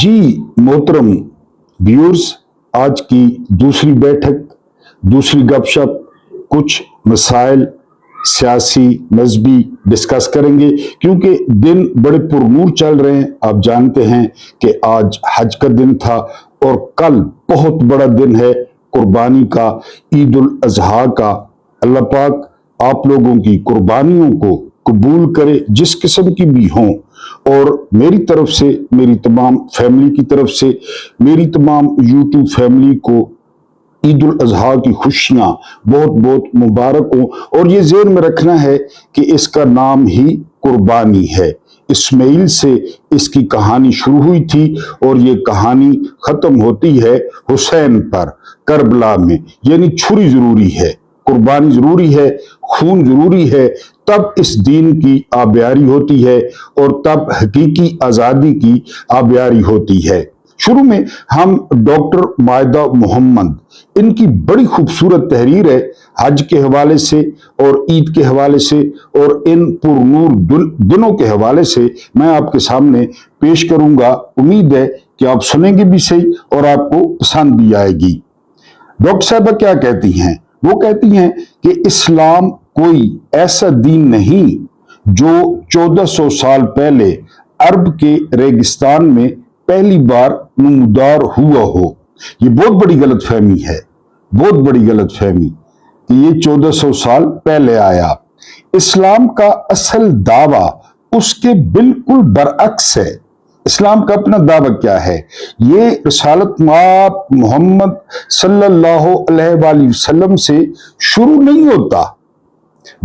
जी मोहतरम व्यूअर्स, आज की दूसरी बैठक, दूसरी गपशप, कुछ मसाइल सियासी मजहबी डिस्कस करेंगे क्योंकि दिन बड़े पुरनूर चल रहे हैं। आप जानते हैं कि आज हज का दिन था और कल बहुत बड़ा दिन है कुर्बानी का, ईद उल अजहा का। अल्लाह पाक आप लोगों की कुर्बानियों को कबूल करे, जिस किस्म की भी हों। और मेरी तरफ से, मेरी तमाम फैमिली की तरफ से, मेरी तमाम यूट्यूब फैमिली को ईद उल अजहा की खुशियां बहुत बहुत मुबारक हो। और ये ज़हन में रखना है कि इसका नाम ही कुर्बानी है। इस्माइल से इसकी कहानी शुरू हुई थी और ये कहानी खत्म होती है हुसैन पर, करबला में। यानी छुरी जरूरी है, कुर्बानी जरूरी है, खून जरूरी है, तब इस दीन की आबियारी होती है और तब हकीकी आजादी की आबियारी होती है। शुरू में हम डॉक्टर मायदा मोहम्मद, इनकी बड़ी खूबसूरत तहरीर है हज के हवाले से और ईद के हवाले से और इन पुरनूर दिनों के हवाले से मैं आपके सामने पेश करूंगा। उम्मीद है कि आप सुनेंगे भी सही और आपको पसंद भी आएगी। डॉक्टर साहबा क्या कहती हैं? वो कहती हैं कि इस्लाम कोई ऐसा दीन नहीं जो 1400 साल पहले अरब के रेगिस्तान में पहली बार नमूदार हुआ हो। ये बहुत बड़ी गलतफहमी है, बहुत बड़ी गलतफहमी कि ये 1400 साल पहले आया। इस्लाम का असल दावा उसके बिल्कुल बरअक्स है। इस्लाम का अपना दावा क्या है? ये रिसालत माब मोहम्मद सल्लल्लाहु अलैहि वसल्लम से शुरू नहीं होता,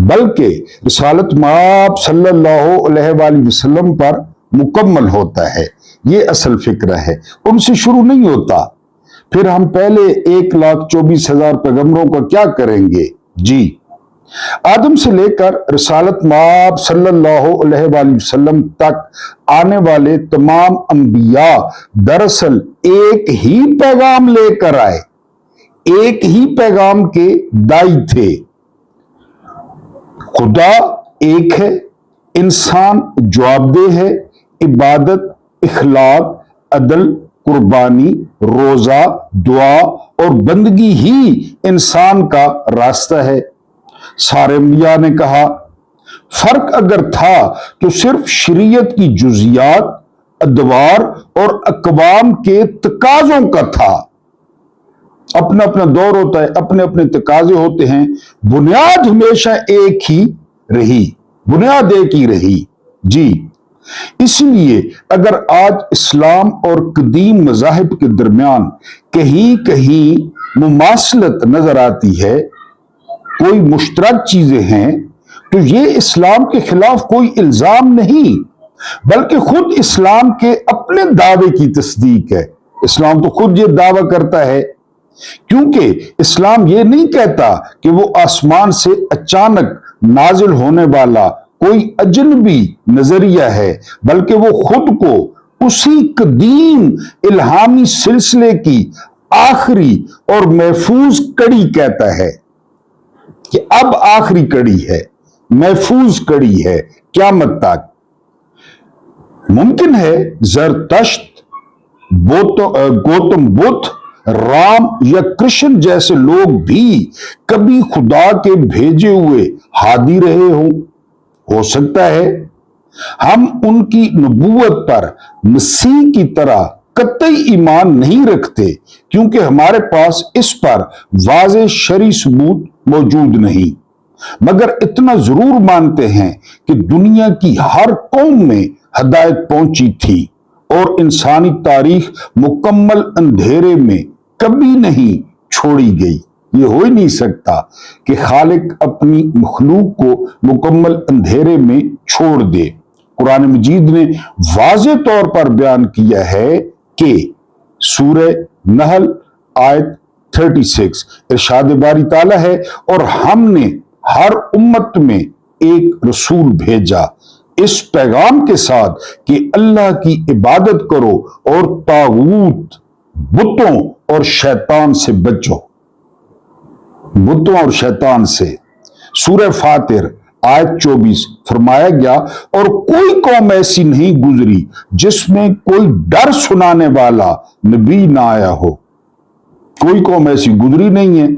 बल्कि रिसालत माब सल्लल्लाहु अलैहि वसल्लम पर मुकम्मल होता है। ये असल फिक्र है, उनसे शुरू नहीं होता। फिर हम पहले 1,24,000 पैगंबरों का क्या करेंगे? जी, आदम से लेकर रिसालत माब सल्लल्लाहु अलैहि वसल्लम तक आने वाले तमाम अंबिया दरअसल एक ही पैगाम लेकर आए, एक ही पैगाम के दाई थे। खुदा एक है, इंसान जवाबदेह है, इबादत, इखलाक, अदल, कुर्बानी, रोजा, दुआ और बंदगी ही इंसान का रास्ता है। सारे अंबिया ने कहा, फर्क अगर था तो सिर्फ शरीयत की जुजियात, अदवार और अकवाम के तकाजों का था। अपना अपना दौर होता है, अपने अपने तकाजे होते हैं, बुनियाद हमेशा एक ही रही, बुनियाद एक ही रही। जी, इसलिए अगर आज इस्लाम और कदीम मज़ाहिब के दरमियान कहीं कहीं मुमासलत नजर आती है, कोई मुश्तरक चीजें हैं, तो ये इस्लाम के खिलाफ कोई इल्जाम नहीं, बल्कि खुद इस्लाम के अपने दावे की तस्दीक है। इस्लाम तो खुद ये दावा करता है, क्योंकि इस्लाम ये नहीं कहता कि वो आसमान से अचानक नाजिल होने वाला कोई अजनबी नजरिया है, बल्कि वो खुद को उसी कदीम इल्हामी सिलसिले की आखिरी और महफूज कड़ी कहता है कि अब आखिरी कड़ी है, महफूज कड़ी है क़यामत तक। मुमकिन है जरतश्त, गौतम बुद्ध, राम या कृष्ण जैसे लोग भी कभी खुदा के भेजे हुए हादी रहे हों, हो सकता है। हम उनकी नबूवत पर मसीह की तरह कतई ईमान नहीं रखते, क्योंकि हमारे पास इस पर वाज़ेह शरई सबूत मौजूद नहीं, मगर इतना जरूर मानते हैं कि दुनिया की हर कौम में हदायत पहुंची थी और इंसानी तारीख मुकम्मल अंधेरे में कभी नहीं छोड़ी गई। ये हो ही नहीं सकता कि खालिक अपनी मखलूक को मुकम्मल अंधेरे में छोड़ दे। कुरान मजीद ने वाज़ेह तौर पर बयान किया है कि सूरह नहल आयत 36 इरशाद बारी ताला है, और हमने हर उम्मत में एक रसूल भेजा इस पैगाम के साथ कि अल्लाह की इबादत करो और तागूत, बुतों और शैतान से बचो, बुतों और शैतान से। सूरह फातिर आयत 24 फरमाया गया, और कोई कौम ऐसी नहीं गुजरी जिसमें कोई डर सुनाने वाला नबी ना आया हो। कोई कौम ऐसी गुजरी नहीं है।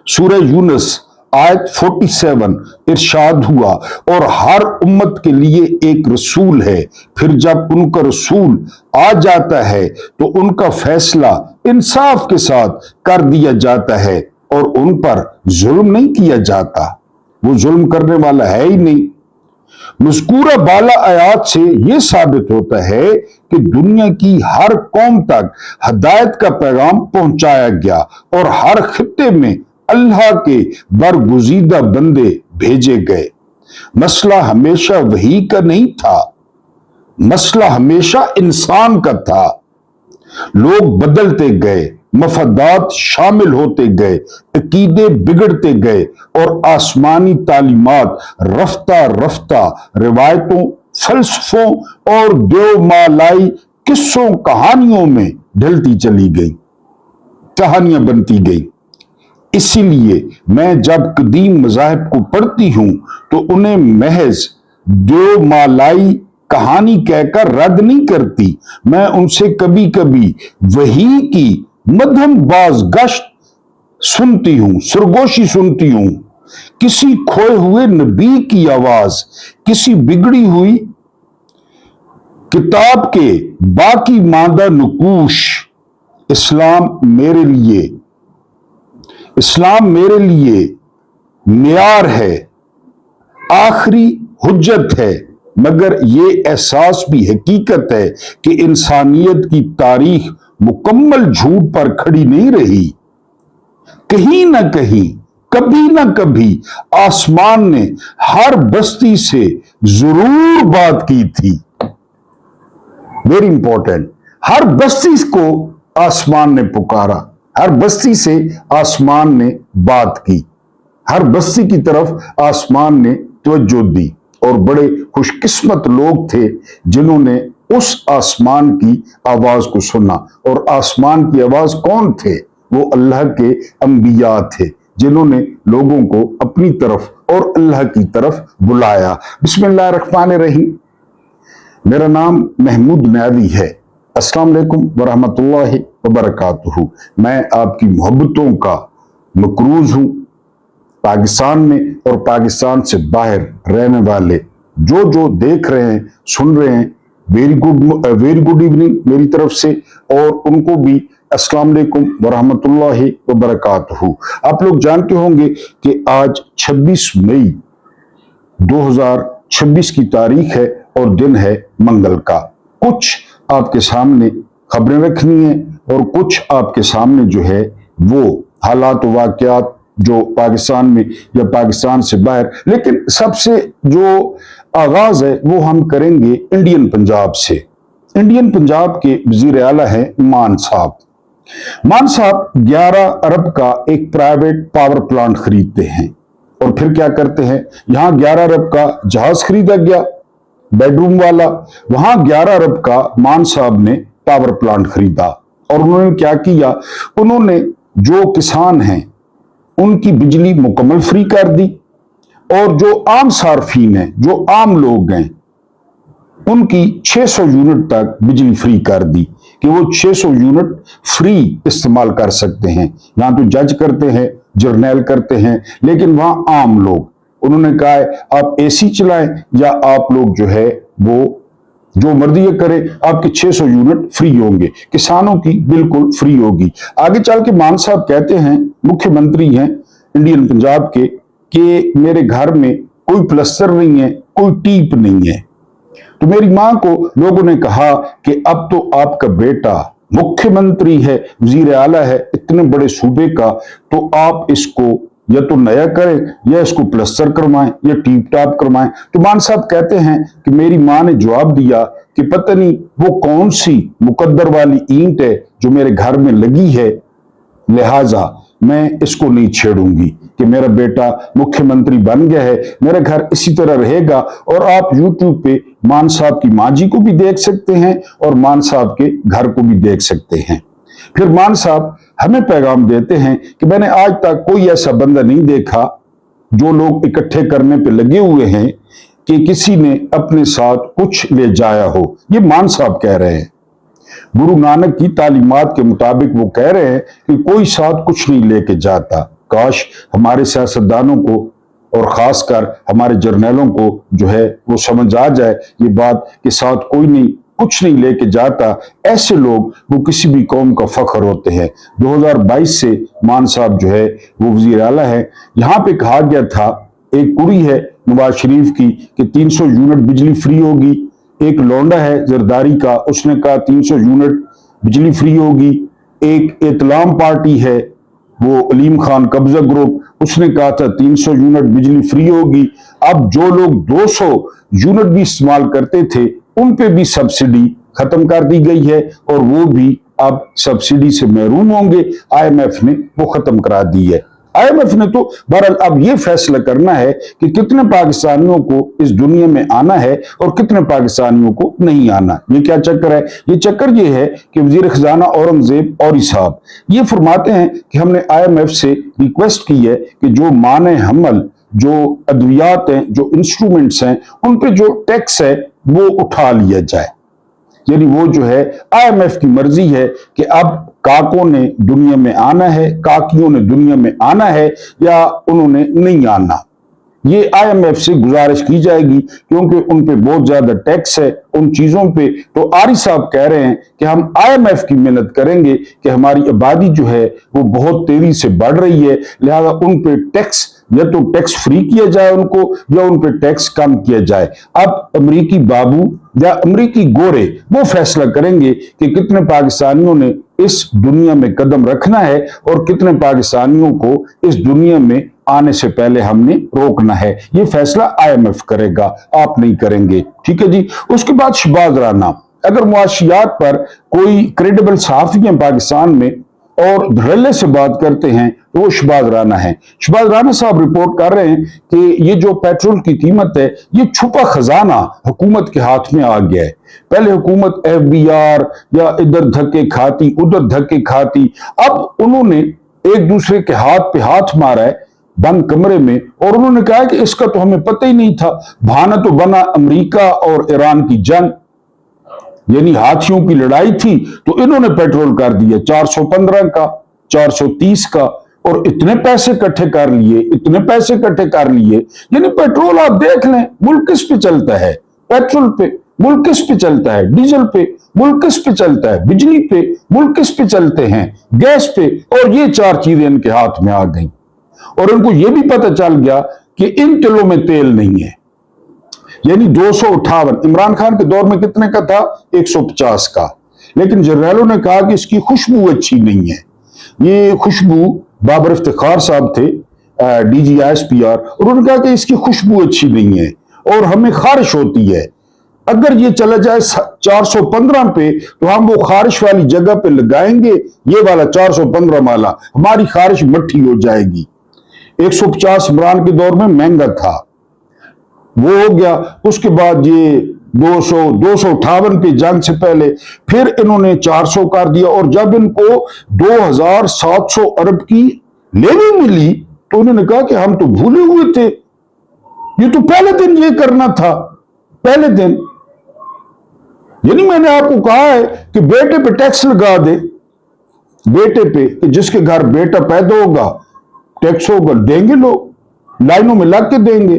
सूरह यूनुस आयत 47 इरशाद हुआ, और हर उम्मत के लिए एक रसूल है, फिर जब उनका रसूल आ जाता है तो उनका फैसला इंसाफ के साथ कर दिया जाता है और उन पर जुल्म नहीं किया जाता। वो जुल्म करने वाला है ही नहीं। मज़कूरा बाला आयात से यह साबित होता है कि दुनिया की हर कौम तक हदायत का पैगाम पहुंचाया गया और हर खित्ते में अल्लाह के बरगुज़ीदा बंदे भेजे गए। मसला हमेशा वही का नहीं था, मसला हमेशा इंसान का था। लोग बदलते गए, मफादात शामिल होते गए, अकीदे बिगड़ते गए और आसमानी तालीमात रफ्ता रफ्ता रिवायतों, फलसफों और देवमालाई किस्सों कहानियों में ढलती चली गई, कहानियां बनती गई। इसीलिए मैं जब कदीम मज़ाहिब को पढ़ती हूं तो उन्हें महज देवमालाई कहानी कहकर रद्द नहीं करती। मैं उनसे कभी कभी वही की मध्यम बाज गश्त सुनती हूं, सरगोशी सुनती हूं, किसी खोए हुए नबी की आवाज, किसी बिगड़ी हुई किताब के बाकी मादा नकूश। इस्लाम मेरे लिए मियार है, आखिरी हुज्जत है, मगर ये एहसास भी हकीकत है कि इंसानियत की तारीख मुकम्मल झूठ पर खड़ी नहीं रही। कहीं ना कहीं, कभी ना कभी आसमान ने हर बस्ती से जरूर बात की थी। Very important. हर बस्ती को आसमान ने पुकारा, हर बस्ती से आसमान ने बात की, हर बस्ती की तरफ आसमान ने तवज्जो दी। और बड़े खुशकिस्मत लोग थे जिन्होंने उस आसमान की आवाज को सुना। और आसमान की आवाज कौन थे? वो अल्लाह के अंबिया थे जिन्होंने लोगों को अपनी तरफ और अल्लाह की तरफ बुलाया। बिस्मिल्लाहिर्रहमानिर्रहीम। मेरा नाम महमूद नावी है। अस्सलाम वालेकुम वरहमतुल्लाहि वबरकातुहू। मैं आपकी मोहब्बतों का मकरूज हूं। पाकिस्तान में और पाकिस्तान से बाहर रहने वाले जो देख रहे हैं, सुन रहे हैं, वेरी गुड इवनिंग मेरी तरफ से। और उनको भी अस्सलाम वालेकुम वरहमतुल्लाहि वबरकातुहू। आप लोग जानते होंगे कि आज 26 मई 2026 की तारीख है और दिन है मंगल का। कुछ आपके सामने खबरें रखनी है और कुछ आपके सामने जो है वो हालात वाकयात जो पाकिस्तान में या पाकिस्तान से बाहर। लेकिन सबसे जो आगाज है वो हम करेंगे इंडियन पंजाब से। इंडियन पंजाब के वजीर आला हैं मान साहब। मान साहब 11 अरब का एक प्राइवेट पावर प्लांट खरीदते हैं और फिर क्या करते हैं, यहां 11 अरब का जहाज खरीदा गया बेडरूम वाला, वहां 11 अरब का मान साहब ने पावर प्लांट खरीदा। और उन्होंने क्या किया, उन्होंने जो किसान हैं उनकी बिजली मुकम्मल फ्री कर दी और जो आम सार्फिन हैं, जो आम लोग हैं, उनकी 600 यूनिट तक बिजली फ्री कर दी कि वो 600 यूनिट फ्री इस्तेमाल कर सकते हैं। यहां तो जज करते हैं, जर्नैल करते हैं, लेकिन वहां आम लोग, उन्होंने कहा है आप एसी चलाएं या आप लोग जो है वो जो मर्जी करें, आपके 600 यूनिट फ्री होंगे, किसानों की बिल्कुल फ्री होगी। आगे चल के मान साहब कहते हैं, मुख्यमंत्री हैं इंडियन पंजाब के, कि मेरे घर में कोई प्लस्तर नहीं है, कोई टीप नहीं है। तो मेरी मां को लोगों ने कहा कि अब तो आपका बेटा मुख्यमंत्री है, वजीर आला है इतने बड़े सूबे का, तो आप इसको या तो नया करें या इसको प्लस्तर करवाएं या टीप टाप करवाएं। तो मान साहब कहते हैं कि मेरी मां ने जवाब दिया कि पता नहीं वो कौन सी मुकद्दर वाली ईंट है जो मेरे घर में लगी है, लिहाजा मैं इसको नहीं छेड़ूंगी कि मेरा बेटा मुख्यमंत्री बन गया है, मेरा घर इसी तरह रहेगा। और आप यूट्यूब पे मान साहब की मां जी को भी देख सकते हैं और मान साहब के घर को भी देख सकते हैं। फिर मान साहब हमें पैगाम देते हैं कि मैंने आज तक कोई ऐसा बंदा नहीं देखा जो लोग इकट्ठे करने पे लगे हुए हैं कि किसी ने अपने साथ कुछ ले जाया हो। ये मान साहब कह रहे हैं, गुरु नानक की तालीमात के मुताबिक वो कह रहे हैं कि कोई साथ कुछ नहीं लेके जाता। काश हमारे सियासतदानों को और खासकर हमारे जर्नलों को जो है वो समझ आ जाए ये बात कि साथ कोई नहीं कुछ नहीं लेके जाता। ऐसे लोग वो किसी भी कौम का फख्र होते हैं। 2022 से मान साहब जो है वो वजीर आला है। यहां पे कहा गया था, एक कुड़ी है नवाज शरीफ की कि 300 यूनिट बिजली फ्री होगी। एक लौंडा है जरदारी का, उसने कहा 300 यूनिट बिजली फ्री होगी। एक इतलाम पार्टी है वो अलीम खान कब्जा ग्रुप, उसने कहा था 300 यूनिट बिजली फ्री होगी। अब जो लोग 200 यूनिट भी इस्तेमाल करते थे उन पे भी सब्सिडी खत्म कर दी गई है और वो भी अब सब्सिडी से महरूम होंगे। आईएमएफ ने वो खत्म करा दी है। आईएमएफ ने तो बहरहाल अब ये फैसला करना है कि कितने पाकिस्तानियों को इस दुनिया में आना है और कितने पाकिस्तानियों को नहीं आना। ये क्या चक्कर है? ये चक्कर ये है कि वजीर खजाना औरंगजेब औरी साहब ये फरमाते हैं कि हमने आईएमएफ से रिक्वेस्ट की है कि जो माने हमल, जो अद्वियात हैं, जो इंस्ट्रूमेंट्स हैं, उन पे जो टैक्स है वो उठा लिया जाए। यानी वो जो है आईएमएफ की मर्जी है कि अब काकों ने दुनिया में आना है, काकियों ने दुनिया में आना है या उन्होंने नहीं आना। ये आईएमएफ से गुजारिश की जाएगी क्योंकि उन पे बहुत ज्यादा टैक्स है उन चीजों पे। तो आरी साहब कह रहे हैं कि हम आईएमएफ की मेहनत करेंगे कि हमारी आबादी जो है वो बहुत तेजी से बढ़ रही है, लिहाजा उन पे टैक्स या तो टैक्स फ्री किया जाए उनको या उन पे टैक्स कम किया जाए। अब अमेरिकी बाबू या अमेरिकी गोरे वो फैसला करेंगे कि कितने पाकिस्तानियों ने इस दुनिया में कदम रखना है और कितने पाकिस्तानियों को इस दुनिया में आने से पहले हमने रोकना है। ये फैसला आईएमएफ करेगा, आप नहीं करेंगे। ठीक है जी। उसके बाद शहबाज राना, अगर मुआशियात पर कोई क्रेडिबल सहाफी हैं पाकिस्तान में और धड़ल्ले से बात करते हैं तो वो शहबाज राना है। शहबाज राना साहब रिपोर्ट कर रहे हैं कि ये जो पेट्रोल की कीमत है ये छुपा खजाना हुकूमत के हाथ में आ गया है। पहले हुकूमत एफबीआर या इधर धक्के खाती उधर धक्के खाती, अब उन्होंने एक दूसरे के हाथ पे हाथ मारा है बंद कमरे में और उन्होंने कहा कि इसका तो हमें पता ही नहीं था। बहाना तो बना अमेरिका और ईरान की जंग, यानी हाथियों की लड़ाई थी तो इन्होंने पेट्रोल कर दिया 415 का 430 का और इतने पैसे इकट्ठे कर लिए, इतने पैसे इकट्ठे कर लिए। यानी पेट्रोल आप देख लें मुल्क किस पे चलता है, पेट्रोल पे मुल्क किस पे चलता है, डीजल पे मुल्क किस पे चलता है, बिजली पे मुल्क किस पे चलते हैं, गैस पे। और ये चार चीजें इनके हाथ में आ गई और इनको यह भी पता चल गया कि इन तिलों में तेल नहीं है। यानी 258 इमरान खान के दौर में कितने का था? 150 का। लेकिन जर्नैलों ने कहा कि इसकी खुशबू अच्छी नहीं है। ये खुशबू बाबर इफ्तिखार साहब थे DGISPR, और उन्होंने कहा कि इसकी खुशबू अच्छी नहीं है और हमें खारिश होती है। अगर ये चला जाए 415 पे तो हम वो खारिश वाली जगह पे लगाएंगे ये वाला 415 वाला, हमारी खारिश मट्ठी हो जाएगी। 150 इमरान के दौर में महंगा था, वो हो गया। उसके बाद ये 258 पे जंग से पहले फिर इन्होंने 400 कर दिया और जब इनको 2700 अरब की लेवी मिली तो उन्होंने कहा कि हम तो भूले हुए थे, ये तो पहले दिन ये करना था, पहले दिन। यानी मैंने आपको कहा है कि बेटे पे टैक्स लगा दे, बेटे पे, कि जिसके घर बेटा पैदा होगा टैक्स होगा, देंगे लोग, लाइनों में लग के देंगे।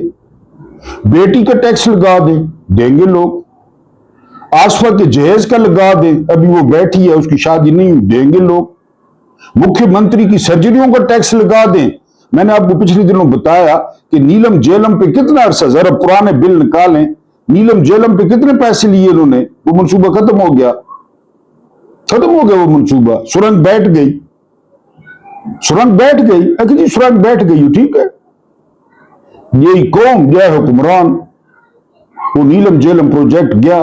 बेटी का टैक्स लगा दें, देंगे लोग। आसफा के जहेज का लगा दें, अभी वो बैठी है उसकी शादी नहीं हुई, देंगे लोग। मुख्यमंत्री की सर्जरियों का टैक्स लगा दें। मैंने आपको पिछले दिनों बताया कि नीलम जेलम पे कितना अरसा, जरा पुराने बिल निकालें, नीलम जेलम पे कितने पैसे लिए उन्होंने, वो मनसूबा खत्म हो गया, खत्म हो गया वो मनसूबा। सुरंग बैठ गई, सुरंग बैठ गई, अगर जी सुरंग बैठ गई, ठीक है, यही कौम गया हुक्मरान, वो नीलम जेलम प्रोजेक्ट गया,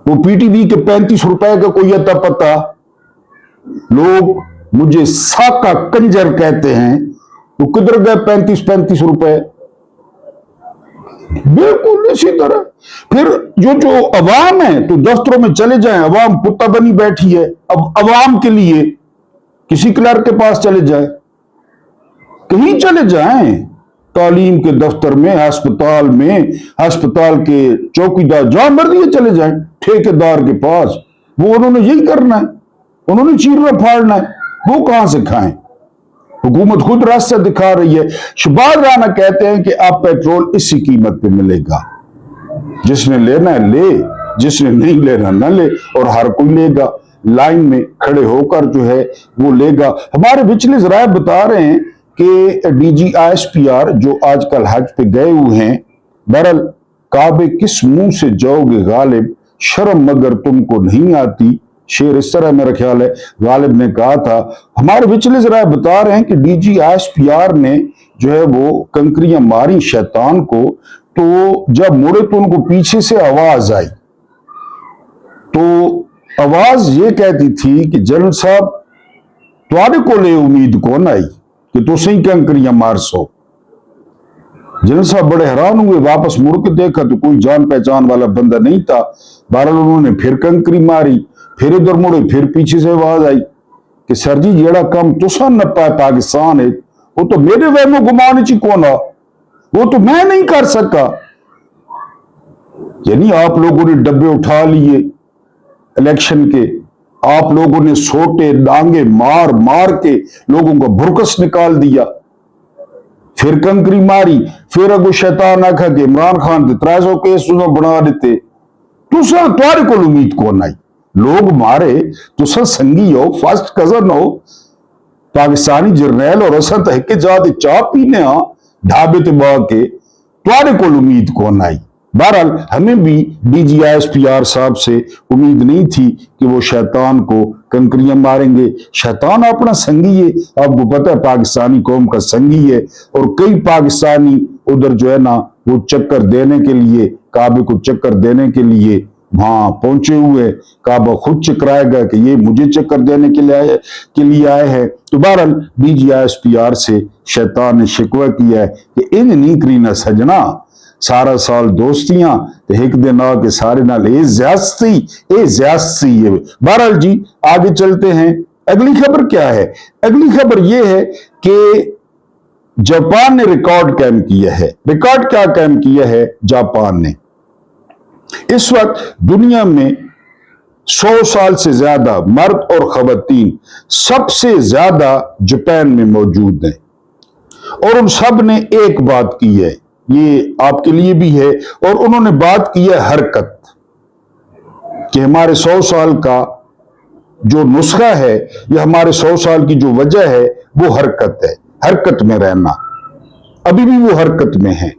वो पीटीवी के 35 रुपए का कोई अता पता। लोग मुझे साका कंजर कहते हैं, वो किधर गए 35 रुपए? बिल्कुल इसी तरह। फिर जो अवाम है तो दफ्तरों में चले जाएं, अवाम कुत्ता बनी बैठी है। अब अवाम के लिए किसी क्लर्क के पास चले जाए, कहीं चले जाएं, तालीम के दफ्तर में, अस्पताल के चौकीदार, जहां मर्जी चले जाएं, ठेकेदार के पास, वो उन्होंने यही करना है, उन्होंने चीरना फाड़ना है, वो कहां से खाएं? हुकूमत खुद रास्ता दिखा रही है। शहबाज राना कहते हैं कि अब पेट्रोल इसी कीमत पे मिलेगा, जिसने लेना है ले, जिसने नहीं लेना ना ले, और हर कोई लेगा, लाइन में खड़े होकर जो है वो लेगा। हमारे पिछले जराए बता रहे हैं कि DGISPR जो आजकल हज पे गए हुए हैं, बहरल काबे किस मुंह से जाओगे गालिब, शर्म मगर तुमको नहीं आती, शेर इस तरह मेरा ख्याल है गालिब ने कहा था। हमारे पिछले जराए बता रहे हैं कि DGISPR ने जो है वो कंकरियां मारी शैतान को, तो जब मुड़े तो उनको पीछे से आवाज आई, तो आवाज ये कहती थी कि जनरल साहब तुम्हारे को ले उम्मीद कौन आई कि तुम ही कंकरियां मार सो। जनरल साहब बड़े हैरान हुए, वापस मुड़ के देखा तो कोई जान पहचान वाला बंदा नहीं था। बहरहाल उन्होंने फिर कंकरी मारी, फिर इधर मुड़े, फिर पीछे से आवाज आई कि सर जी जेड़ा काम तुसा नपा पाकिस्तान है वो तो मेरे वहमो गुमान च कौन आ, वो तो मैं नहीं कर सका। यानी आप लोगों ने डब्बे उठा लिए इलेक्शन के, आप लोगों ने सोटे डांगे मार मार के लोगों का भुरकस निकाल दिया, फिर कंकरी मारी, फिर अगो शैतान आखा कि इमरान खान के 300 केस बना देते, तुसा तुम्हारे को उम्मीद कौन आई? लोग मारे, तुसा संगी हो, फर्स्ट कजन हो, पाकिस्तानी जरनैल और असद है के जाते चाह पीने ढाबे ते बा के, तुम्हारे को उम्मीद कौन आई? बहरहाल हमें भी DGISPR साहब से उम्मीद नहीं थी कि वो शैतान को कंकरियां मारेंगे। शैतान अपना संगी है, आपको पता है पाकिस्तानी कौम का संगी है, और कई पाकिस्तानी उधर जो है ना वो चक्कर देने के लिए, काबे को चक्कर देने के लिए वहां पहुंचे हुए। काबा खुद चकराएगा कि ये मुझे चक्कर देने के लिए आए हैं। तो बहरहाल DGISPR से शैतान ने शिकवा किया है कि इन नहीं करीना सजना, सारा साल दोस्तियां ते एक दिन आके सारे नाल ए ज्यादती है। बहरहाल जी आगे चलते हैं। अगली खबर क्या है? अगली खबर यह है कि जापान ने रिकॉर्ड कायम किया है। रिकॉर्ड क्या कायम किया है जापान ने? इस वक्त दुनिया में 100 साल से ज्यादा मर्द और खवातीन सबसे ज्यादा जापान में मौजूद हैं, और उन सब ने एक बात की है, ये आपके लिए भी है, और उन्होंने बात की है हरकत, कि हमारे 100 साल का जो नुस्खा है या हमारे 100 साल की जो वजह है वो हरकत है, हरकत में रहना। अभी भी वो हरकत में है,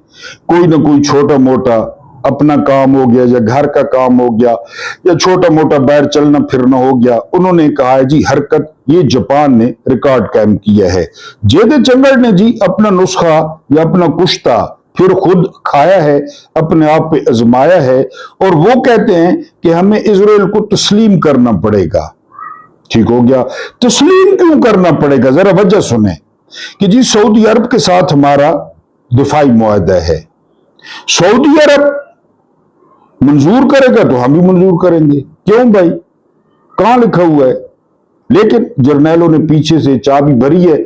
कोई ना कोई छोटा मोटा अपना काम हो गया या घर का काम हो गया या छोटा मोटा बाहर चलना फिरना हो गया, उन्होंने कहा है जी हरकत। ये जापान ने रिकॉर्ड कायम किया है। जेदे चंगड़ ने जी अपना नुस्खा या अपना कुश्ता फिर खुद खाया है, अपने आप पे आजमाया है, और वो कहते हैं कि हमें इजराइल को तस्लीम करना पड़ेगा। ठीक हो गया, तस्लीम क्यों करना पड़ेगा? जरा वजह सुने कि जी सऊदी अरब के साथ हमारा दिफाई मुआहदा है, सऊदी अरब मंजूर करेगा तो हम भी मंजूर करेंगे। क्यों भाई, कहां लिखा हुआ है? लेकिन जर्नैलों ने पीछे से चाबी भरी है।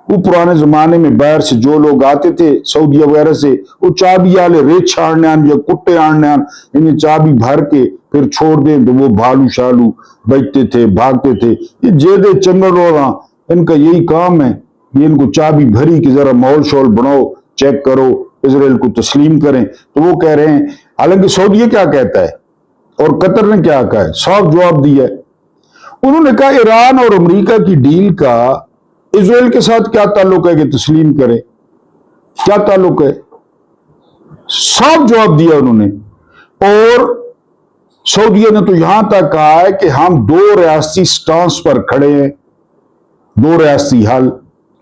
वो पुराने जमाने में बाहर से जो लोग आते थे सऊदी वगैरह से, वो चाबी वाले रेत छाड़ने आन या कुट्टे आने आन, इन्हें चाबी भर के फिर छोड़ दें तो वो भालू शालू बचते थे, भागते थे। ये जेदे चंगड़ोरा इनका यही काम है, ये इनको चाबी भरी कि जरा माहौल शोल बनाओ, चेक करो, इजराइल को तस्लीम करें। तो वो कह रहे हैं, हालांकि सऊदी क्या कहता है और कतर ने क्या कहा है, साफ जवाब दिया है। उन्होंने कहा ईरान और अमेरिका की डील का इजराइल के साथ क्या ताल्लुक है कि तस्लीम करे, क्या ताल्लुक है? साफ जवाब दिया उन्होंने। और सऊदिया ने तो यहां तक कहा है कि हम 2 रियासती स्टांस पर खड़े हैं, 2 रियासती हल,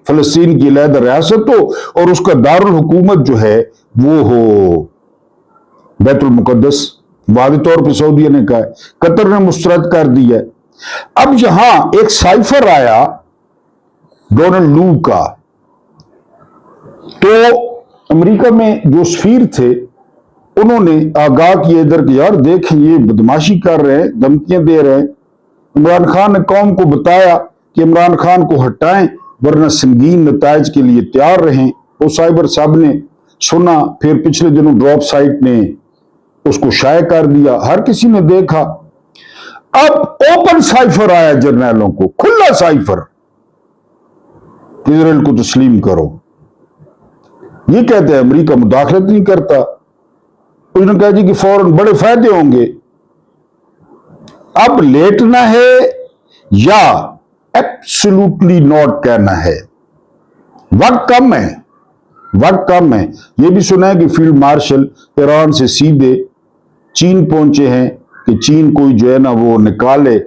फलस्तीन की अलहदा रियासत हो और उसका दारुल हुकूमत जो है वो हो बैतुल मुकद्दस। वादी तौर पर सऊदिया ने कहा है, कतर ने मुस्तरद कर दिया। अब यहां एक साइफर आया डोनाल्ड लू का, तो अमेरिका में जो सफीर थे उन्होंने आगाह किया इधर कि यार देखें ये बदमाशी कर रहे हैं, धमकियां दे रहे हैं। इमरान खान ने कौम को बताया कि इमरान खान को हटाएं, ورنہ سنگین نتائج کے لیے تیار رہیں۔ وہ سائبر صاحب نے سنا، پھر پچھلے دنوں ڈراپ سائٹ نے اس کو شائع کر دیا، ہر کسی نے دیکھا۔ اب اوپن سائفر آیا جرنیلوں کو، کھلا سائفر، اسرائیل کو تسلیم کرو۔ یہ کہتے ہیں امریکہ مداخلت نہیں کرتا، اس نے کہا جی کہ فوراً بڑے فائدے ہوں گے۔ اب لیٹنا ہے یا ایبسولوٹلی ناٹ کہنا ہے؟ وقت کم ہے، وقت کم ہے۔ یہ بھی سنا ہے کہ فیلڈ مارشل ایران سے سیدھے چین پہنچے ہیں کہ چین کوئی جو ہے نا وہ نکالے،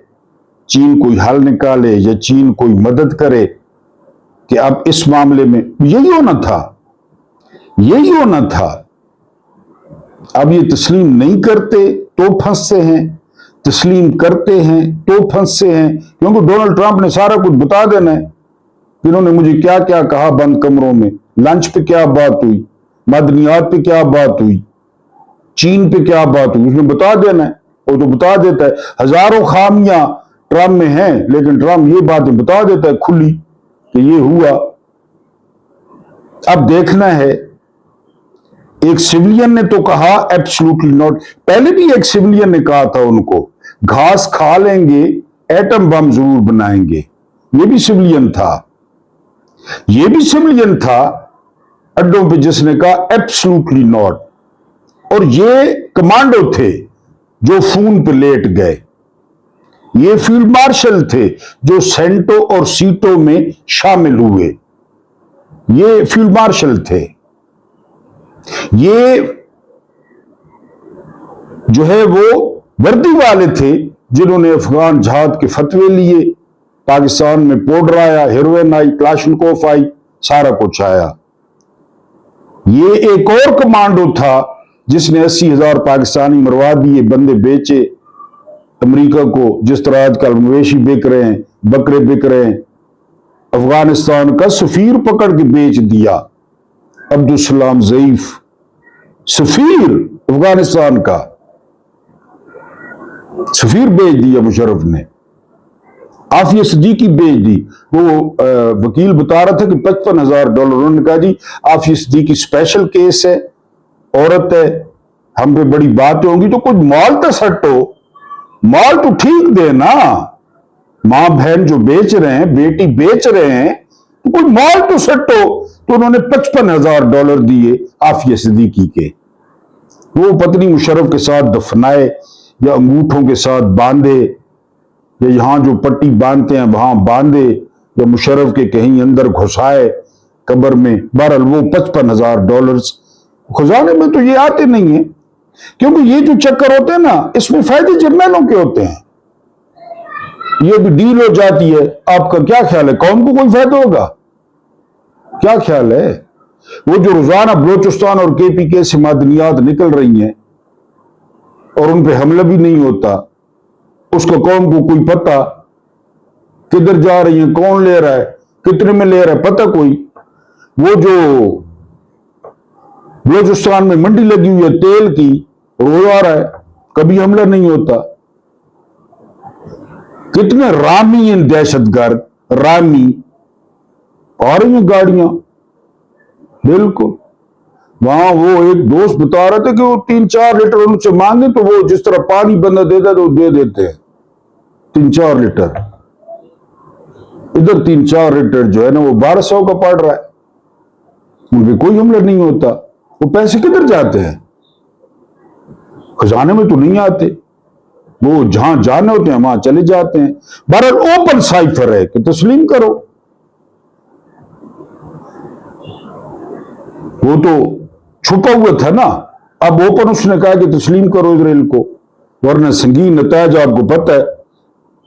چین کوئی حل نکالے یا چین کوئی مدد کرے، کہ اب اس معاملے میں یہی ہونا تھا، یہی ہونا تھا۔ اب یہ تسلیم نہیں کرتے تو پھنستے ہیں، تسلیم کرتے ہیں تو پھنستے ہیں، کیونکہ ڈونلڈ ٹرمپ نے سارا کچھ بتا دینا ہے، انہوں نے مجھے کیا کیا کہا بند کمروں میں، لنچ پہ کیا بات ہوئی، معدنیات پہ کیا بات ہوئی، چین پہ کیا بات ہوئی، اس نے بتا دینا ہے۔ وہ تو بتا دیتا ہے، ہزاروں خامیاں ٹرمپ میں ہیں، لیکن ٹرمپ یہ باتیں بتا دیتا ہے کھلی کہ یہ ہوا۔ اب دیکھنا ہے، ایک سیولین نے تو کہا ایبسولوٹلی ناٹ، پہلے بھی ایک سیولین نے کہا تھا ان کو گھاس کھا لیں گے ایٹم بم ضرور بنائیں گے، یہ بھی سیولین تھا، یہ بھی سیولین تھا اڈوں پہ جس نے کہا ایبسولوٹلی ناٹ۔ اور یہ کمانڈو تھے جو فون پہ لیٹ گئے، یہ فیلڈ مارشل تھے جو سینٹو اور سیٹو میں شامل ہوئے، یہ فیلڈ مارشل تھے، یہ جو ہے وہ وردی والے تھے جنہوں نے افغان جہاد کے فتوے لیے، پاکستان میں پوڈر آیا، ہیروئن آئی، کلاشنکوف آئی، سارا کچھ آیا۔ یہ ایک اور کمانڈو تھا جس نے 80,000 پاکستانی مروا دیے، بندے بیچے امریکہ کو، جس طرح آج کل مویشی بک رہے ہیں، بکرے بک رہے ہیں۔ افغانستان کا سفیر پکڑ کے بیچ دیا، عبدالسلام ضعیف، سفیر افغانستان کا سفیر بیچ دیا مشرف نے، عافیہ صدیقی بیچ دی۔ وہ وکیل بتا رہا تھا کہ $55,000، انہوں نے کہا جی عافیہ صدیقی اسپیشل کیس ہے، عورت ہے، ہم پہ بڑی باتیں ہوں گی، تو کچھ مال تو سٹو، مال تو ٹھیک دے نا، ماں بہن جو بیچ رہے ہیں، بیٹی بیچ رہے ہیں، تو کوئی مال تو سٹو۔ تو انہوں نے $55,000 دیے عافیہ صدیقی کے، وہ پتنی مشرف کے ساتھ دفنائے یا انگوٹھوں کے ساتھ باندھے، یا یہاں جو پٹی باندھتے ہیں وہاں باندھے، یا مشرف کے کہیں اندر گھسائے قبر میں۔ بہرحال وہ $55,000 خزانے میں تو یہ آتے نہیں ہیں، کیونکہ یہ جو چکر ہوتے ہیں نا، اس میں فائدے جرنیلوں کے ہوتے ہیں، یہ بھی ڈیل ہو جاتی ہے۔ آپ کا کیا خیال ہے، قوم کو کوئی فائدہ ہوگا؟ کیا خیال ہے؟ وہ جو روزانہ بلوچستان اور KPK سے معدنیات نکل رہی ہیں اور ان پہ حملہ بھی نہیں ہوتا، اس کا قوم کو کوئی پتہ کدھر جا رہی ہیں، کون لے رہا ہے، کتنے میں لے رہا ہے، پتہ کوئی؟ وہ جو بلوچستان میں منڈی لگی ہوئی ہے تیل کی، روز آ رہا ہے، کبھی حملہ نہیں ہوتا۔ کتنے رامی ہیں دہشت گرد، رامی آ رہی ہیں گاڑیاں، بالکل۔ وہاں وہ ایک دوست بتا رہا تھا کہ وہ 3-4 لیٹر ان سے مانگے تو وہ جس طرح پانی بندہ دیتا ہے تو وہ دے دیتے ہیں 3-4 لیٹر، ادھر 3-4 لیٹر جو ہے نا وہ 1200 کا پڑ رہا ہے، ان پہ کوئی حملہ نہیں ہوتا۔ وہ پیسے کدھر جاتے ہیں؟ خزانے میں تو نہیں آتے، وہ جہاں جانے ہوتے ہیں وہاں چلے جاتے ہیں۔ بہرحال اوپن سائفر ہے کہ تسلیم کرو، وہ تو چھپا ہوا تھا نا، اب اوپن اس نے کہا کہ تسلیم کرو اسرائیل کو، ورنہ سنگین نتائج آپ کو پتہ ہے،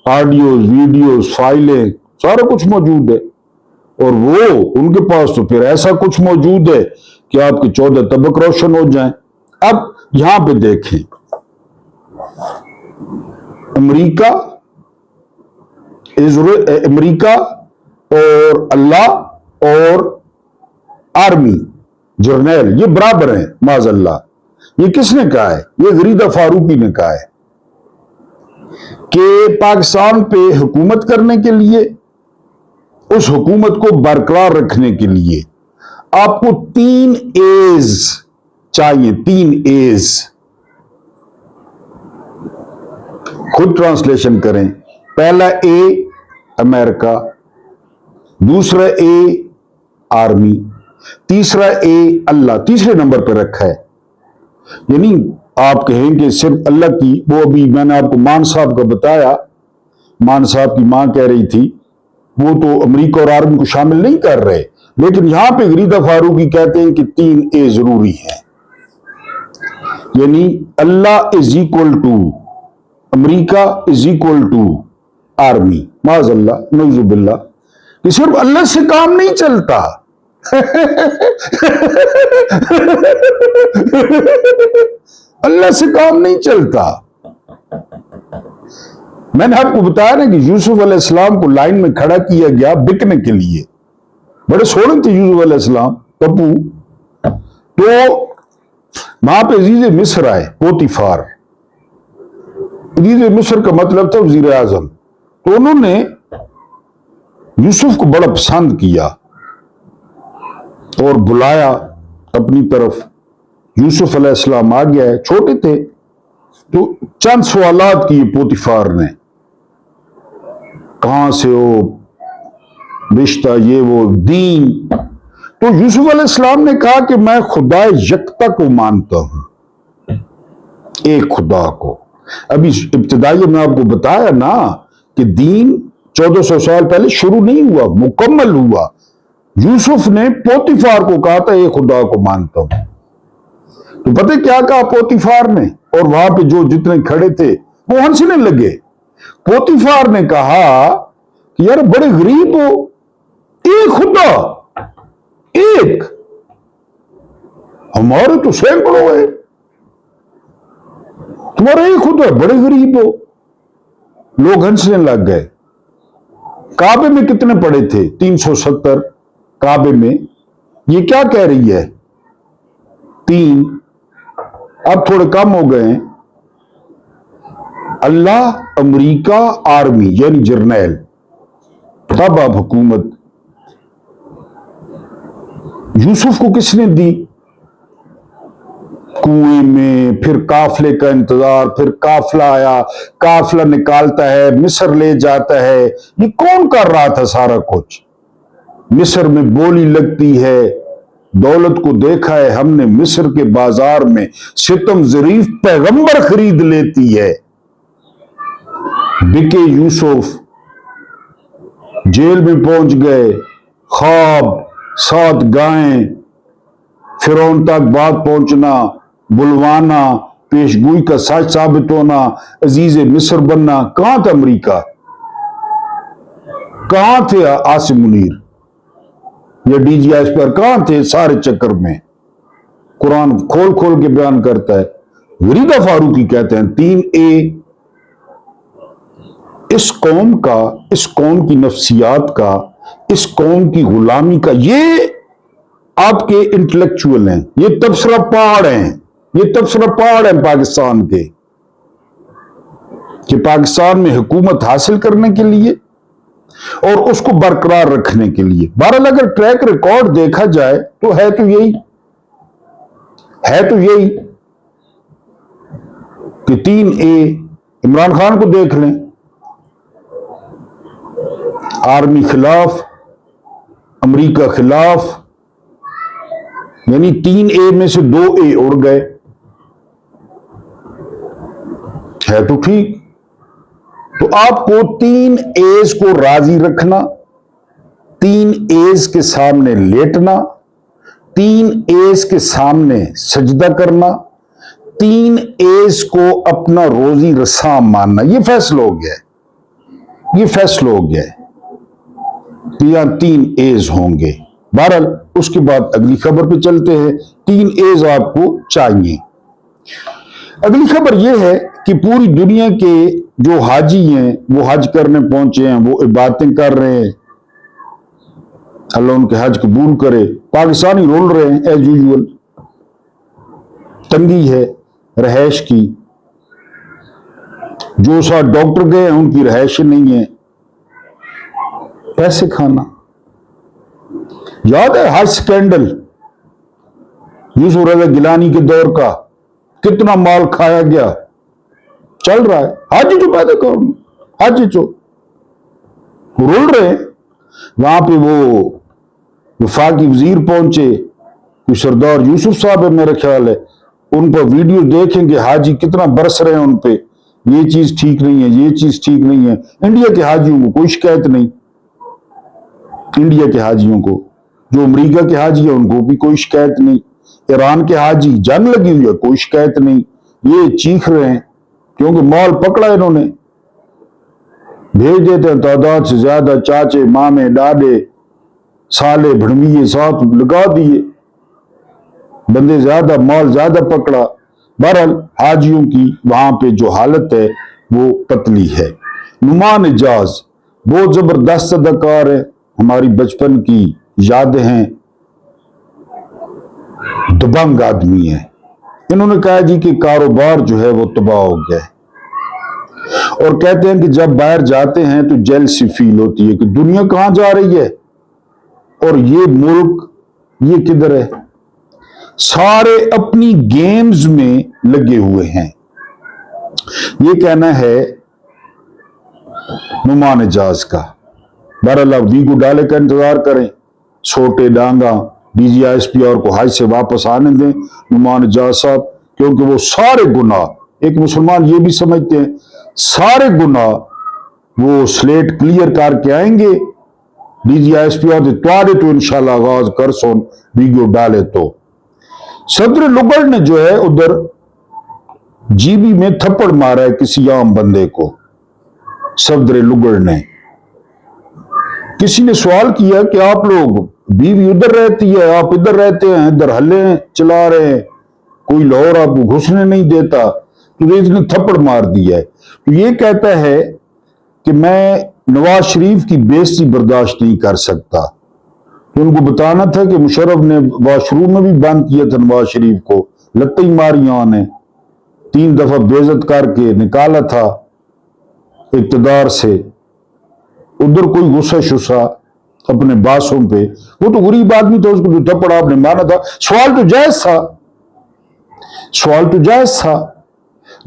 آڈیوز، ویڈیوز، فائلیں، سارا کچھ موجود ہے، اور وہ ان کے پاس تو پھر ایسا کچھ موجود ہے کہ آپ کے 14 طبق روشن ہو جائیں۔ اب یہاں پہ دیکھیں، امریکہ اور اللہ اور آرمی جرنیل یہ برابر ہیں، معاذ اللہ۔ یہ کس نے کہا ہے؟ یہ غریدہ فاروقی نے کہا ہے کہ پاکستان پہ حکومت کرنے کے لیے اس حکومت کو برقرار رکھنے کے لیے آپ کو 3 A's چاہیے. 3 A's خود ٹرانسلیشن کریں. پہلا اے امریکہ، دوسرا اے آرمی، تیسرا اے اللہ تیسرے نمبر پہ رکھا ہے. یعنی آپ کہیں کہ صرف اللہ کی، وہ ابھی میں نے آپ کو مان صاحب کا بتایا، مان صاحب کی ماں کہہ رہی تھی وہ تو امریکہ اور آرمی کو شامل نہیں کر رہے، لیکن یہاں پہ غریدہ فاروقی کہتے ہیں کہ 3 اے ضروری ہے. یعنی اللہ is equal to America is equal to army. معاذ اللہ نعوذ باللہ، کہ صرف اللہ سے کام نہیں چلتا. اللہ سے کام نہیں چلتا. میں نے آپ کو بتایا نا کہ یوسف علیہ السلام کو لائن میں کھڑا کیا گیا بکنے کے لیے. بڑے سوڑے تھے یوسف علیہ السلام، پپو. تو وہاں پہ عزیز مصر آئے، پوتیفار. عزیز مصر کا مطلب تھا وزیر اعظم. تو انہوں نے یوسف کو بڑا پسند کیا اور بلایا اپنی طرف. یوسف علیہ السلام آ گیا ہے، چھوٹے تھے. تو چند سوالات کیے پوتیفار نے، کہاں سے ہو، رشتہ یہ وہ، دین. تو یوسف علیہ السلام نے کہا کہ میں خدا یکتا کو مانتا ہوں، ایک خدا کو. ابھی ابتدائی میں آپ کو بتایا نا کہ دین 1400 سال پہلے شروع نہیں ہوا، مکمل ہوا. یوسف نے پوتیفار کو کہا تھا ایک خدا کو مانتا ہوں. تو پتہ کیا کہا پوتیفار نے، اور وہاں پہ جو جتنے کھڑے تھے وہ ہنسنے لگے. پوتیفار نے کہا کہ یار بڑے غریب ہو، ایک خدا، ایک، ہمارے تو سینکڑوں ہے، تمہارا ایک خدا، بڑے غریب ہو. لوگ ہنسنے لگ گئے. کعبے میں کتنے پڑے تھے؟ 370 کعبے میں. یہ کیا کہہ رہی ہے؟ 3. اب تھوڑے کم ہو گئے ہیں. اللہ، امریکہ، آرمی یعنی جرنیل. تب اب حکومت یوسف کو کس نے دی؟ کنویں میں، پھر قافلے کا انتظار، پھر قافلہ آیا، قافلہ نکالتا ہے، مصر لے جاتا ہے. یہ کون کر رہا تھا سارا کچھ؟ مصر میں بولی لگتی ہے. دولت کو دیکھا ہے ہم نے مصر کے بازار میں، ستم ظریف پیغمبر خرید لیتی ہے. بکے یوسف، جیل میں پہنچ گئے، خواب، 7 گائیں، فرعون تک بات پہنچنا، بلوانا، پیشگوئی کا سچ ثابت ہونا، عزیز مصر بننا. کہاں تھا امریکہ؟ کہاں تھے عاصم منیر یا ڈی جی ایس پر؟ کہاں تھے سارے چکر میں؟ قرآن کھول کھول کے بیان کرتا ہے. غریدہ فاروقی کہتے ہیں 3 اے اس قوم کا، اس قوم کی نفسیات کا، اس قوم کی غلامی کا. یہ آپ کے انٹلیکچوئل ہیں، یہ تبصرہ پاڑ ہیں، یہ تبصرہ پاڑ ہیں پاکستان کے، کہ پاکستان میں حکومت حاصل کرنے کے لیے اور اس کو برقرار رکھنے کے لیے. بہرحال اگر ٹریک ریکارڈ دیکھا جائے تو ہے تو یہی کہ 3 اے. عمران خان کو دیکھ لیں، آرمی خلاف، امریکہ خلاف، یعنی 3 اے میں سے 2 اے اڑ گئے. ہے تو ٹھیک. تو آپ کو 3 ایز کو راضی رکھنا، 3 ایز کے سامنے لیٹنا، 3 ایز کے سامنے سجدہ کرنا، 3 ایز کو اپنا روزی رساں ماننا. یہ فیصلہ ہو گیا ہے، یہ فیصلہ ہو گیا ہے کہ یہاں 3 ایز ہوں گے. بہرحال اس کے بعد اگلی خبر پہ چلتے ہیں. 3 ایز آپ کو چاہیے. اگلی خبر یہ ہے کہ پوری دنیا کے جو حاجی ہیں وہ حج کرنے پہنچے ہیں، وہ عبادتیں کر رہے ہیں، اللہ ان کے حج قبول کرے. پاکستانی رول رہے ہیں ایز یوزول. تنگی ہے رہائش کی. جو ساتھ ڈاکٹر گئے ہیں ان کی رہائش نہیں ہے. پیسے کھانا. یاد ہے حج سکینڈل یوسف رضا گیلانی کے دور کا، کتنا مال کھایا گیا، چل رہا ہے. حج جو پیدا کرو، حج جو رول رہے ہیں. وہاں پہ وہ وفاقی وزیر پہنچے، کوئی سردار یوسف صاحب ہے میرا خیال ہے، ان پر ویڈیو دیکھیں گے حاجی کتنا برس رہے ہیں ان پہ، یہ چیز ٹھیک نہیں ہے، یہ چیز ٹھیک نہیں ہے. انڈیا کے حاجیوں کو کوئی شکایت نہیں، انڈیا کے حاجیوں کو، جو امریکہ کے حاجی ہیں ان کو بھی کوئی شکایت نہیں، ایران کے حاجی جنگ لگی ہوئی ہے کوئی شکایت نہیں. یہ چیخ رہے ہیں کیونکہ مال پکڑا انہوں نے. بھیج دیتے ہیں تعداد سے زیادہ، چاچے مامے ڈاڈے سالے بھڑمیے ساتھ لگا دیے، بندے زیادہ، مال زیادہ پکڑا. بہرحال حاجیوں کی وہاں پہ جو حالت ہے وہ پتلی ہے. نعمان حجاز بہت زبردست اداکار ہے، ہماری بچپن کی یادیں ہیں، دبنگ آدمی ہے. انہوں نے کہا جی کہ کاروبار جو ہے وہ تباہ ہو گیا ہے، اور کہتے ہیں کہ جب باہر جاتے ہیں تو جیلسی فیل ہوتی ہے کہ دنیا کہاں جا رہی ہے اور یہ ملک یہ کدھر ہے. سارے اپنی گیمز میں لگے ہوئے ہیں. یہ کہنا ہے نعمان حجاز کا. بہرحال ویگو ڈالے کا انتظار کریں، چھوٹے ڈانگا ڈی جی ایس پی اور کو حج سے واپس آنے دیں نعمان حجاز صاحب، کیونکہ وہ سارے گناہ، ایک مسلمان یہ بھی سمجھتے ہیں سارے گناہ وہ سلیٹ کلیئر کر کے آئیں گے. ڈی جی ایس پی اور توارے تو انشاءاللہ آغاز کر سون ویگو ڈالے تو. صدر لگڑ نے جو ہے ادھر جی بی میں تھپڑ مارا ہے کسی عام بندے کو. صدر لگڑ نے، کسی نے سوال کیا کہ آپ لوگ، بیوی ادھر رہتی ہے آپ ادھر رہتے ہیں، ادھر ہلے چلا رہے ہیں، کوئی لاہور آپ کو گھسنے نہیں دیتا، تو اس نے تھپڑ مار دیا ہے. تو یہ کہتا ہے کہ میں نواز شریف کی بےعزتی برداشت نہیں کر سکتا. تو ان کو بتانا تھا کہ مشرف نے واش روم میں بھی بند کیا تھا نواز شریف کو، لتیں ماریاں نے، 3 دفعہ بے عزت کر کے نکالا تھا اقتدار سے. ادھر کوئی غصہ شصہ اپنے باسوں پہ، وہ تو غریب آدمی تھا، اس کو جو تھپڑ آپ نے مارا تھا. سوال تو جائز تھا، سوال تو جائز تھا.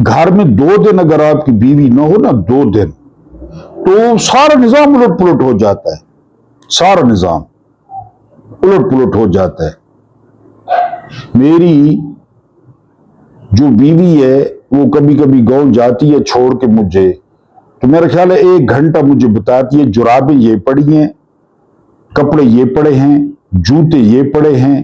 گھر میں 2 دن اگر آپ کی بیوی نہ ہو نا، 2 دن، تو سارا نظام الٹ پلٹ ہو جاتا ہے، سارا نظام الٹ پلٹ ہو جاتا ہے. میری جو بیوی ہے وہ کبھی کبھی گاؤں جاتی ہے چھوڑ کے مجھے، تو میرا خیال ہے 1 گھنٹہ مجھے بتاتی ہے جرابیں یہ پڑی ہیں، کپڑے یہ پڑے ہیں، جوتے یہ پڑے ہیں،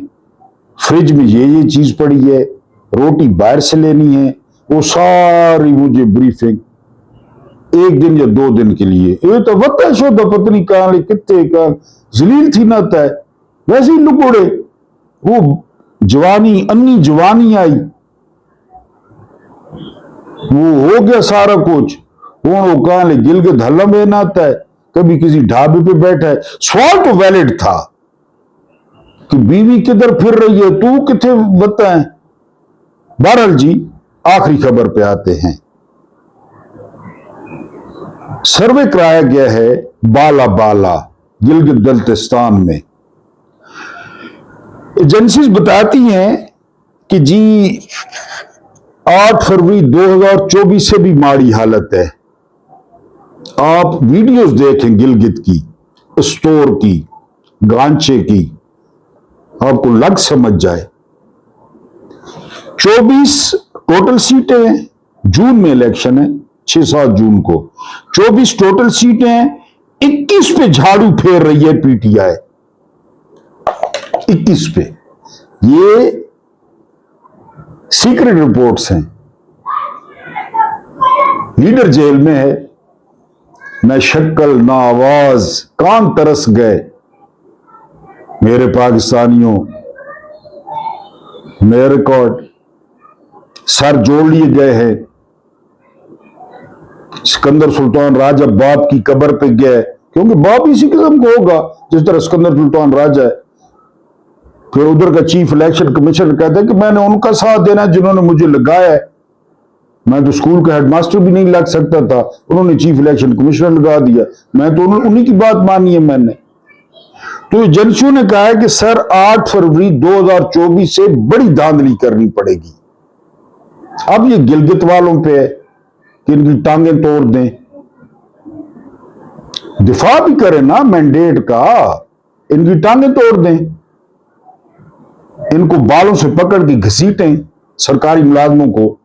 فریج میں یہ چیز پڑی ہے، روٹی باہر سے لینی ہے. وہ ساری مجھے بریفنگ 1 دن یا 2 دن کے لیے. یہ تو وقت شو تو پتنی کہاں کتے کا ذلیل تھی نہ ہے، ویسے ہی لگوڑے. وہ جوانی، انی جوانی آئی، وہ ہو گیا سارا کچھ. وہ کہاں لے گل کے دھلا میں نہ آتا ہے، کبھی کسی ڈھابے پہ بیٹھا ہے. سوال تو ویلڈ تھا کہ بیوی کدھر پھر رہی ہے، تو کتنے بتائیں. بہرحال جی آخری خبر پہ آتے ہیں. سروے کرایا گیا ہے بالا بالا گلگت بلتستان میں. ایجنسیز بتاتی ہیں کہ جی 8 فروری 2024 سے بھی ماڑی حالت ہے. آپ ویڈیوز دیکھیں گلگت کی، اسٹور کی، گانچے کی، آپ کو لگ سمجھ جائے. 24 ٹوٹل سیٹیں ہیں، جون میں الیکشن ہے، 6-7 جون کو. 24 ٹوٹل سیٹیں ہیں، 21 پہ جھاڑو پھیر رہی ہے پی ٹی آئی. 21 پہ. یہ سیکرٹ رپورٹس ہیں. لیڈر جیل میں ہے، نہ شکل نہ آواز، کان ترس گئے میرے پاکستانیوں. میرے ریکارڈ سر جوڑ لیے گئے ہیں. سکندر سلطان راجہ باپ کی قبر پہ گئے، کیونکہ باپ اسی قسم کو ہوگا جس طرح سکندر سلطان راجہ ہے. پھر ادھر کا چیف الیکشن کمیشنر کہتا ہے کہ میں نے ان کا ساتھ دینا جنہوں نے مجھے لگایا ہے، میں تو اسکول کا ہیڈ ماسٹر بھی نہیں لگ سکتا تھا، انہوں نے چیف الیکشن کمیشنر لگا دیا، میں تو انہی کی بات مانی ہے. میں نے تو ایجنسیوں نے کہا ہے کہ سر 8 فروری 2024 سے بڑی دھاندلی کرنی پڑے گی. اب یہ گلگت والوں پہ ہے کہ ان کی ٹانگیں توڑ دیں. دفاع بھی کریں نا مینڈیٹ کا, ان کی ٹانگیں توڑ دیں, ان کو بالوں سے پکڑ کے گھسیٹیں سرکاری ملازموں کو,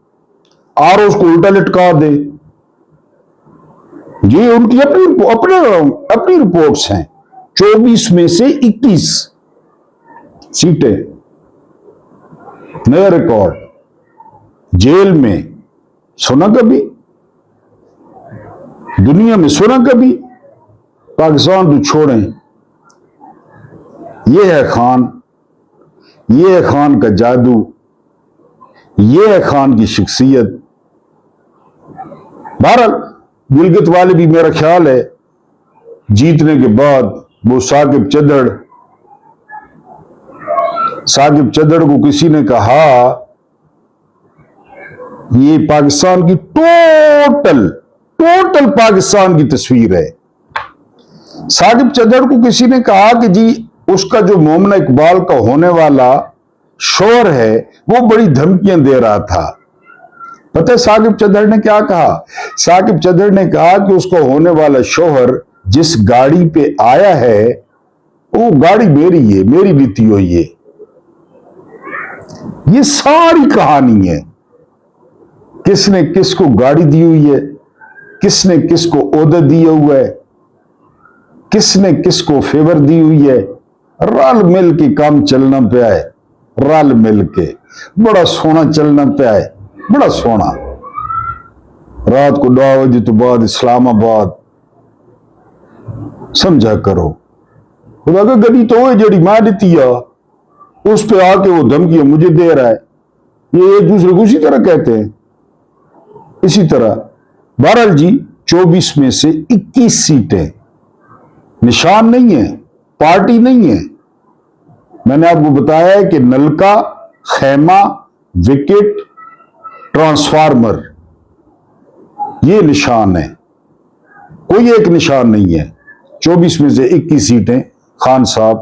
آر اس کو الٹا لٹکا دیں. یہ ان کی اپنی رپورٹس ہیں. 24 میں سے 21 سیٹیں, نیا ریکارڈ. جیل میں سنا کبھی, دنیا میں سنا کبھی. پاکستان تو چھوڑیں, یہ ہے خان, یہ ہے خان کا جادو, یہ ہے خان کی شخصیت. بہرحال گلگت والے بھی میرا خیال ہے جیتنے کے بعد وہ ثاقب چدڑ کو کسی نے کہا, یہ پاکستان کی ٹوٹل پاکستان کی تصویر ہے. ثاقب چدڑ کو کسی نے کہا کہ جی اس کا جو مومنہ اقبال کا ہونے والا شوہر ہے وہ بڑی دھمکیاں دے رہا تھا. پتہ ہے ثاقب چدڑ نے کیا کہا؟ ثاقب چدڑ نے کہا کہ اس کو ہونے والا شوہر جس گاڑی پہ آیا ہے وہ گاڑی میری ہے, میری لیتی ہوئی ہے. یہ ساری کہانی ہے, کس نے کس کو گاڑی دی ہوئی ہے, کس نے کس کو عہدہ دیا ہوا ہے, کس نے کس کو فیور دی ہوئی ہے. رل مل کے کام چلنا پیا ہے, رل مل کے بڑا سونا چلنا پیا ہے, بڑا سونا. رات کو 9 بجے تو بعد اسلام آباد سمجھا کرو. خدا کا گڈی تو جڑی ماں دیتی ہے اس پہ آ کے وہ دھمکیاں مجھے دے رہا ہے. یہ ایک دوسرے کو اسی طرح کہتے ہیں. اسی طرح بہرحال جی 24 میں سے 21 سیٹیں, نشان نہیں ہے, پارٹی نہیں ہے. میں نے آپ کو بتایا ہے کہ نلکا, خیمہ, وکٹ, ٹرانسفارمر, یہ نشان ہے, کوئی ایک نشان نہیں ہے. 24 میں سے 21 سیٹیں خان صاحب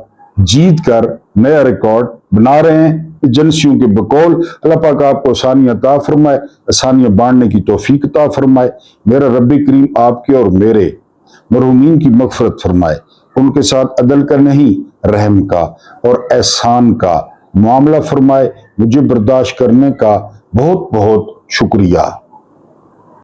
جیت کر نیا ریکارڈ بنا رہے ہیں. ایجنسیوں کے بقول اللہ پاک آپ کو آسانیاں عطا فرمائے, آسانیاں بانٹنے کی توفیق عطا فرمائے. میرا رب کریم آپ کے اور میرے مرحومین کی مغفرت فرمائے. ان کے ساتھ عدل کا نہیں رحم کا اور احسان کا معاملہ فرمائے. مجھے برداشت کرنے کا بہت بہت شکریہ.